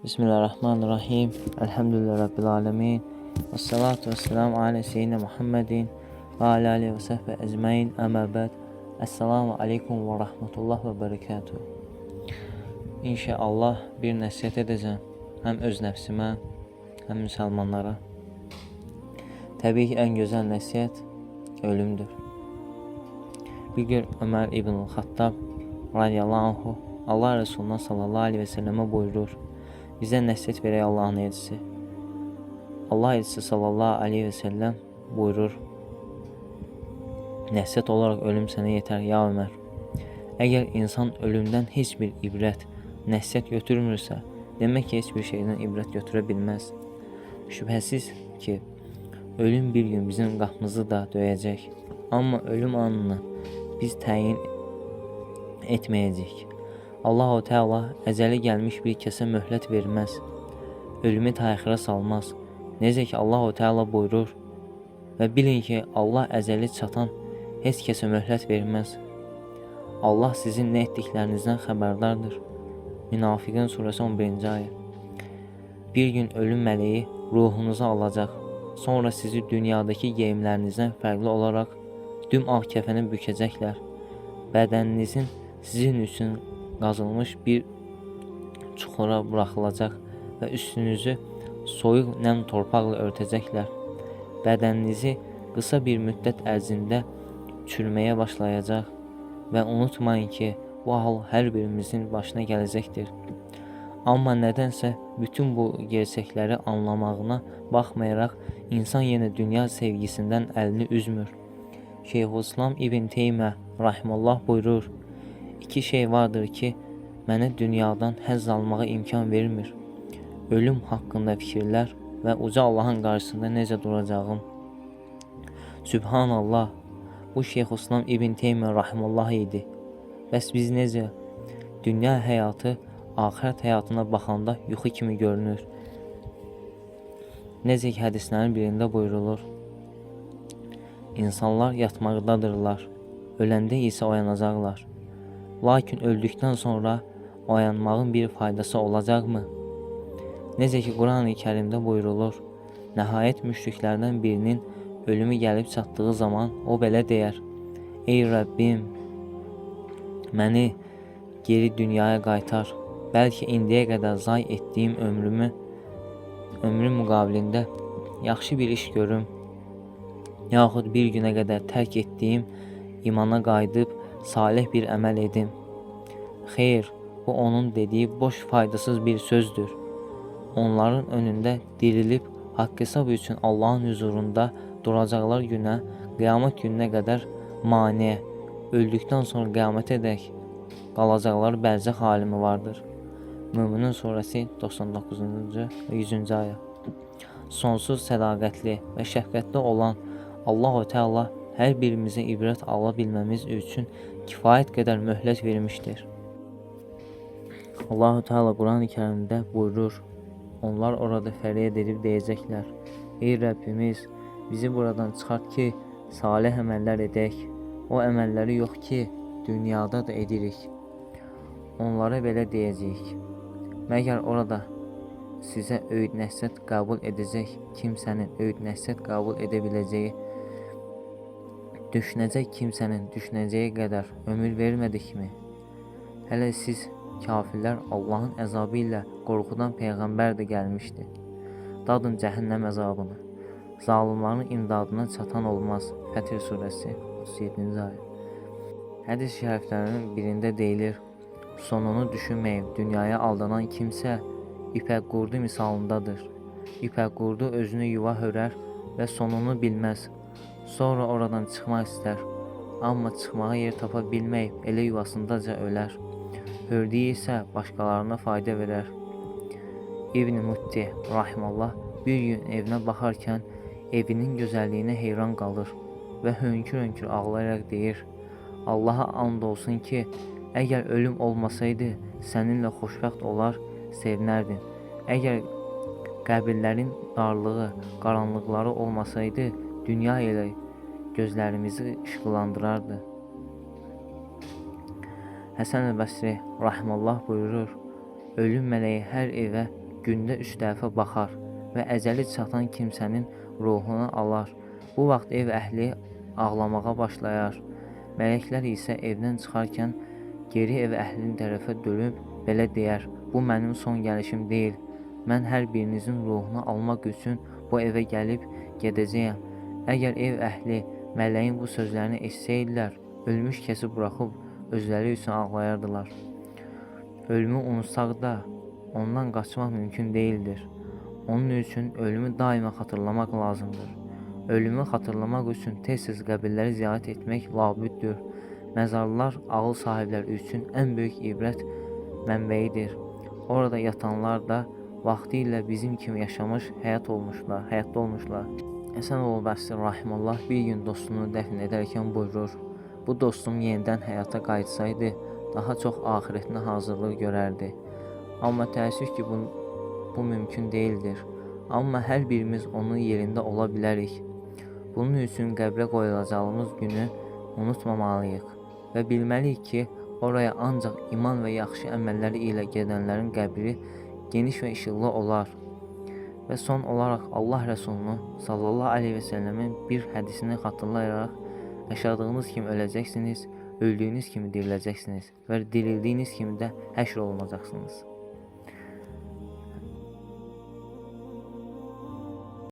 Bismillahirrahmanirrahim. Elhamdülillahi Rabbil alemin. Və salatu və selamu alə seyyidina Muhammedin və alə alihi və səhbə əcməin. Əmə bəd. Əssalamu aleykum və rahmetullah və bərəkatuhu. İnşallah bir nəsiyyət edəcəm. Həm öz nəfsimə, həm müsəlmanlara. Təbii ki, ən gözəl nəsiyyət ölümdür. Bir gün Ömər İbn Xattab radiyallahu anhu Allah Resulundan sallallahu aleyhi və səlləmə buyurur: bizə nəsiyyət verək Allahın elçisi. Allah elçisi sallallahu aleyhi və səlləm buyurur: nəsiyyət olaraq ölüm sənə yetər ya Ömər. Əgər insan ölümdən heç bir ibrət, nəsiyyət götürmürsə, demək ki, heç bir şeydən ibrət götürə bilməz. Şübhəsiz ki, ölüm bir gün bizim qapımızı da döyəcək. Amma ölüm anını biz təyin etməyəcəyik. Allah-u Teala əcəli gəlmiş bir kəsə möhlət verməz. Ölümü təxirə salmaz. Necə ki, Allah-u Teala buyurur və bilin ki, Allah əcəli çatan heç kəsə möhlət verməz. Allah sizin nə etdiklərinizdən xəbərdardır. Münafiqun surəsi 11-ci ayə. Bir gün ölüm mələyi ruhunuzu alacaq. Sonra sizi dünyadakı geyimlərinizdən fərqli olaraq düm ağ kəfəni bükəcəklər. Bədəninizin sizin üçün qazılmış bir çuxura buraxılacaq və üstünüzü soyuq nəm torpaqla örtəcəklər. Bədəninizi qısa bir müddət ərzində çürüməyə başlayacaq və unutmayın ki, bu hal hər birimizin başına gələcəkdir. Amma nədənsə bütün bu gerçəkləri anlamağına baxmayaraq insan yenə dünya sevgisindən əlini üzmür. Şeyxülislam İbn Teymiyyə rahimehullah buyurur: İki şey vardır ki, mənə dünyadan həzz almağa imkan vermir. Ölüm haqqında fikirlər və uca Allahın qarşısında necə duracağım. Sübhanallah, bu Şeyxülislam İbn Teymiyyə rahimehullah idi. Bəs biz necə? Dünya həyatı axirət həyatına baxanda yuxu kimi görünür. Necə ki, hədislərin birində buyurulur: İnsanlar yatmaqdadırlar, öləndə isə oyanacaqlar. Lakin öldükdən sonra oyanmağın bir faydası olacaqmı? Necə ki, Quran-ı Kərimdə buyurulur: nəhayət müşriklərdən birinin ölümü gəlib çatdığı zaman o belə deyər: ey Rəbbim, məni geri dünyaya qaytar. Bəlkə indiyə qədər zay etdiyim ömrüm müqabilində yaxşı bir iş görüm. Yaxud bir günə qədər tərk etdiyim imana qayıdıb salih bir əməl edim. Xeyr, bu onun dediyi boş faydasız bir sözdür. Onların önündə dirilib haqq hesab üçün Allahın huzurunda duracaqlar günə, qiyamət gününə qədər maniə, öldükdən sonra qiyamətə dək qalacaqları bərzəx halimi vardır. Möminin surəsi 99-cu və 100-cü ayə. Sonsuz sədaqətli və şəfqətli olan Allah-u Teala hər birimizə ibrət ala bilməmiz üçün kifayət qədər möhlət vermişdir. Allah-u Teala Quran-ı Kərimdə buyurur: onlar orada fəryad edib deyəcəklər: ey Rəbbimiz, bizi buradan çıxart ki, salih əməllər edək. O əməlləri yox ki, dünyada da edirik. Onlara belə deyəcəyik: məgər orada sizə öyüd nəsihət qəbul edəcək kimsənin öyüd nəsihət qəbul edə biləcəyi, düşünəcək kimsənin düşünəcəyi qədər ömür vermədikmi? Hələ siz kafirlər Allahın əzabı ilə qorxudan Peyğəmbər də gəlmişdi. Dadın cəhənnəm əzabını. Zalimların imdadına çatan olmaz. Fətir surəsi 37-ci ayə. Hədis şəriflərinin birində deyilir: sonunu düşünməyib dünyaya aldanan kimsə ipək qurdu misalındadır. İpək qurdu özünü yuva hörər və sonunu bilməz. Sonra oradan çıxmaq istər, amma çıxmağa yer tapa bilməyib elə yuvasındaca ölər. Hördüyü isə başqalarına fayda verər. İbn Mutti rahimehullah bir gün evinə baxarkən evinin gözəlliyinə heyran qalır və hönkür-hönkür ağlayaraq deyir: Allaha and olsun ki, əgər ölüm olmasaydı səninlə xoşbəxt olar, sevinərdin. Əgər qəbirlərin darlığı, qaranlıqları olmasaydı, dünya ilə gözlərimizi işıqlandırardı. Həsən el-Bəsri rahimehullah buyurur: ölüm mələyi hər evə gündə 3 dəfə baxar və əcəli çatan kimsənin ruhunu alar. Bu vaxt ev əhli ağlamağa başlayar. Mələklər isə evdən çıxarkən geri ev əhlinin tərəfə dönüb belə deyər: "Bu mənim son gəlişim deyil. Mən hər birinizin ruhunu almaq üçün bu evə gəlib gedəcəyəm." Əgər ev əhli mələyin bu sözlərini eşitsəydilər, ölmüş kəsi buraxıb özləri üçün ağlayardılar. Ölümü unutsaq da ondan qaçmaq mümkün değildir. Onun üçün ölümü daima xatırlamaq lazımdır. Ölümü xatırlamaq üçün tez-tez qəbirləri ziyarət etmək labüddür. Məzarlar ağıl sahibləri üçün ən böyük ibrət mənbəyidir. Orada yatanlar da vaxtı ilə bizim kimi yaşamış, həyatda olmuşlar. Həsənoğlu Bəsir Rahimullah bir gün dostunu dəfn edərkən buyurur: "Bu dostum yenidən həyata qayıtsaydı, daha çox axirətinə hazırlıq görərdi. Amma təəssüf ki, bu mümkün değildir. Amma hər birimiz onun yerində ola bilərik. Bunun üçün qəbrə qoyulacağımız günü unutmamalıyıq və bilməliyik ki, oraya ancaq iman və yaxşı əməlləri ilə gedənlərin qəbri geniş və işıqlı olar." Və son olaraq Allah Rəsulunu sallallahu aleyhi və səlləmin bir hədisini xatırlayaraq: "Yaşadığınız kimi öləcəksiniz, öldüyünüz kimi diriləcəksiniz və dirildiyiniz kimi də həşr olunacaqsınız."